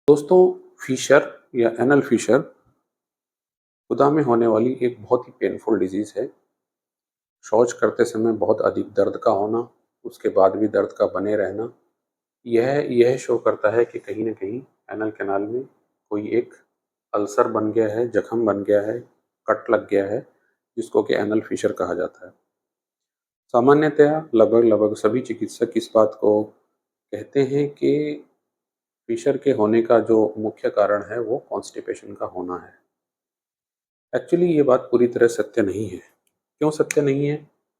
दोस्तों, फ़िशर या anal Fisher गुदा में होने वाली एक बहुत ही पेनफुल डिज़ीज़ है। शौच करते समय बहुत अधिक दर्द का होना, उसके बाद भी दर्द का बने रहना, यह शो करता है कि कहीं न कहीं एनल कैनाल में कोई एक अल्सर बन गया है, ज़ख्म बन गया है, कट लग गया है, जिसको कि एनल फ़िशर कहा जाता है। सामान्यतया लगभग सभी चिकित्सक इस बात को कहते हैं कि फ़िशर के होने का जो मुख्य कारण है, वो कॉन्स्टिपेशन का होना है। एक्चुअली ये बात पूरी तरह सत्य नहीं है। क्यों सत्य नहीं है?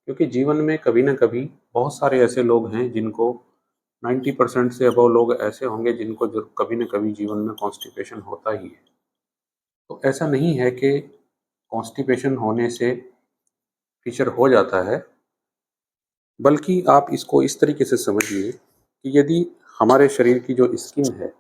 क्योंकि जीवन में कभी न कभी बहुत सारे ऐसे लोग हैं जिनको 90% से अबव लोग ऐसे होंगे जिनको जो कभी न कभी जीवन में कॉन्स्टिपेशन होता ही है। तो ऐसा नहीं है कि कॉन्स्टिपेशन होने से फ़िशर हो जाता है, बल्कि आप इसको इस तरीके से समझिए कि यदि हमारे शरीर की जो स्किन है,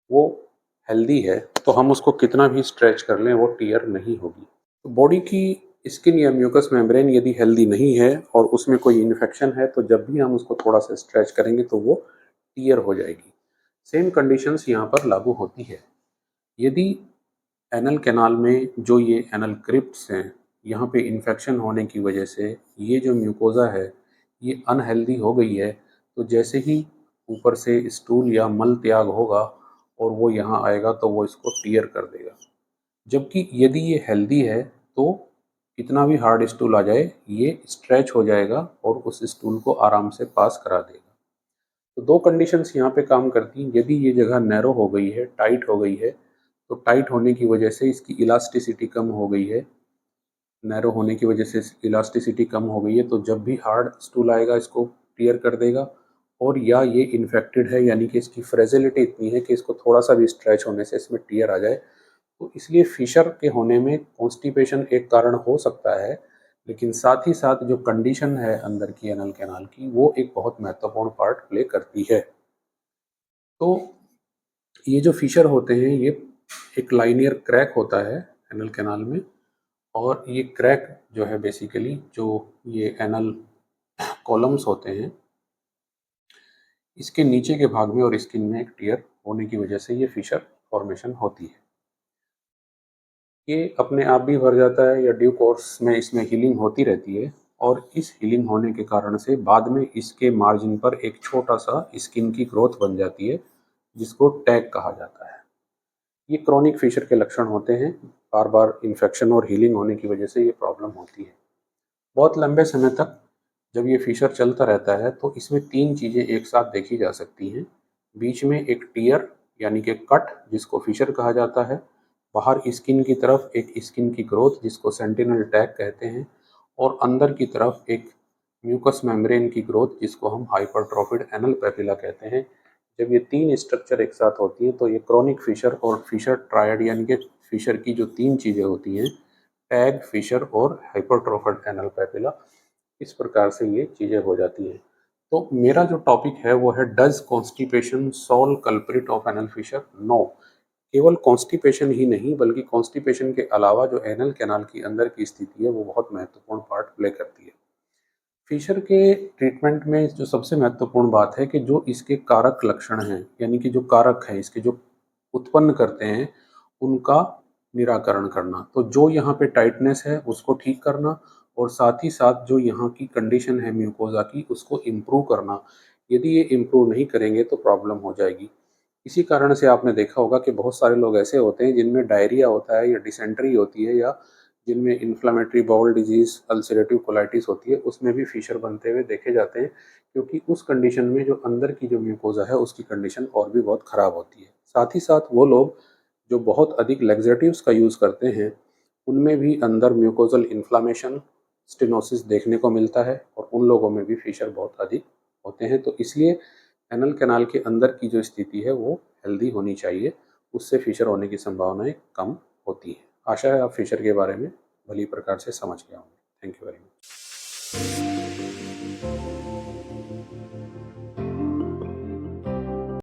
वो हेल्दी है, तो हम उसको कितना भी स्ट्रेच कर लें, वो टियर नहीं होगी। तो बॉडी की स्किन या म्यूकस मेम्ब्रेन यदि हेल्दी नहीं है और उसमें कोई इन्फेक्शन है, तो जब भी हम उसको थोड़ा सा स्ट्रेच करेंगे तो वो टियर हो जाएगी। सेम कंडीशंस यहाँ पर लागू होती है। यदि एनल कैनाल में जो ये एनल क्रिप्ट्स हैं, यहाँ पे इन्फेक्शन होने की वजह से ये जो म्यूकोज़ा है, ये अनहेल्दी हो गई है, तो जैसे ही ऊपर से स्टूल या मल त्याग होगा और वो यहाँ आएगा तो वो इसको टियर कर देगा। जबकि यदि ये हेल्दी है तो कितना भी हार्ड स्टूल आ जाए, ये स्ट्रेच हो जाएगा और उस स्टूल को आराम से पास करा देगा। तो दो कंडीशंस यहाँ पे काम करती हैं। यदि ये जगह नैरो हो गई है, टाइट हो गई है, तो टाइट होने की वजह से इसकी इलास्टिसिटी कम हो गई है, नैरो होने की वजह से इलास्टिसिटी कम हो गई है, तो जब भी हार्ड स्टूल आएगा इसको टियर कर देगा। और या ये इन्फेक्टेड है, यानी कि इसकी फ्रेजिलिटी इतनी है कि इसको थोड़ा सा भी स्ट्रेच होने से इसमें टियर आ जाए। तो इसलिए फ़िशर के होने में कॉन्स्टिपेशन एक कारण हो सकता है, लेकिन साथ ही साथ जो कंडीशन है अंदर की एनल कैनाल की, वो एक बहुत महत्वपूर्ण पार्ट प्ले करती है। तो ये जो फ़िशर होते हैं, ये एक लाइनियर क्रैक होता है एनल कैनाल में, और ये क्रैक जो है बेसिकली जो ये एनल कॉलम्स होते हैं, इसके नीचे के भाग में और स्किन में एक टियर होने की वजह से ये फ़िशर फॉर्मेशन होती है। ये अपने आप भी भर जाता है या ड्यू कोर्स में इसमें हीलिंग होती रहती है, और इस हीलिंग होने के कारण से बाद में इसके मार्जिन पर एक छोटा सा स्किन की ग्रोथ बन जाती है, जिसको टैग कहा जाता है। ये क्रॉनिक फ़िशर के लक्षण होते हैं। बार बार इन्फेक्शन और हीलिंग होने की वजह से ये प्रॉब्लम होती है। बहुत लंबे समय तक जब ये फ़िशर चलता रहता है तो इसमें तीन चीज़ें एक साथ देखी जा सकती हैं। बीच में एक टियर यानी कि कट, जिसको फ़िशर कहा जाता है। बाहर स्किन की तरफ एक स्किन की ग्रोथ, जिसको सेंटिनल टैग कहते हैं। और अंदर की तरफ एक म्यूकस मेम्ब्रेन की ग्रोथ, जिसको हम हाइपरट्रोफिड एनल पैपिला कहते हैं। जब ये तीन स्ट्रक्चर एक साथ होती हैं तो ये क्रॉनिक फ़िशर और फ़िशर ट्रायड, यानी कि फ़िशर की जो तीन चीज़ें होती हैं, टैग, फ़िशर और हाइपरट्रोफिड एनल पैपिला, इस प्रकार से ये चीज़ें हो जाती हैं। तो मेरा जो टॉपिक है वो है, does constipation solve culprit of anal fissure? No. केवल कॉन्स्टिपेशन ही नहीं, बल्कि कॉन्स्टिपेशन के अलावा जो एनल कैनाल की अंदर की स्थिति है, वो बहुत महत्वपूर्ण पार्ट प्ले करती है। फ़िशर के ट्रीटमेंट में जो सबसे महत्वपूर्ण बात है कि जो इसके कारक लक्षण हैं, यानी कि जो कारक हैं इसके, जो उत्पन्न करते हैं, उनका निराकरण करना। तो जो यहाँ पे टाइटनेस है उसको ठीक करना, और साथ ही साथ जो यहाँ की कंडीशन है म्यूकोज़ा की, उसको इम्प्रूव करना। यदि ये इम्प्रूव नहीं करेंगे तो प्रॉब्लम हो जाएगी। इसी कारण से आपने देखा होगा कि बहुत सारे लोग ऐसे होते हैं जिनमें डायरिया होता है या डिसेंट्री होती है, या जिनमें inflammatory bowel disease, ulcerative colitis होती है, उसमें भी फ़िशर बनते हुए देखे जाते हैं, क्योंकि उस कंडीशन में जो अंदर की जो म्यूकोज़ा है उसकी कंडीशन और भी बहुत ख़राब होती है। साथ ही साथ वो लोग जो बहुत अधिक लैक्सेटिव्स का यूज़ करते हैं, उनमें भी अंदर म्यूकोज़ल इन्फ्लेमेशन, स्टेनोसिस देखने को मिलता है, और उन लोगों में भी फ़िशर बहुत अधिक होते हैं। तो इसलिए एनल कैनाल के अंदर की जो स्थिति है वो हेल्दी होनी चाहिए, उससे फ़िशर होने की संभावनाएँ कम होती हैं। आशा है आप फ़िशर के बारे में भली प्रकार से समझ गए होंगे। Thank you very much.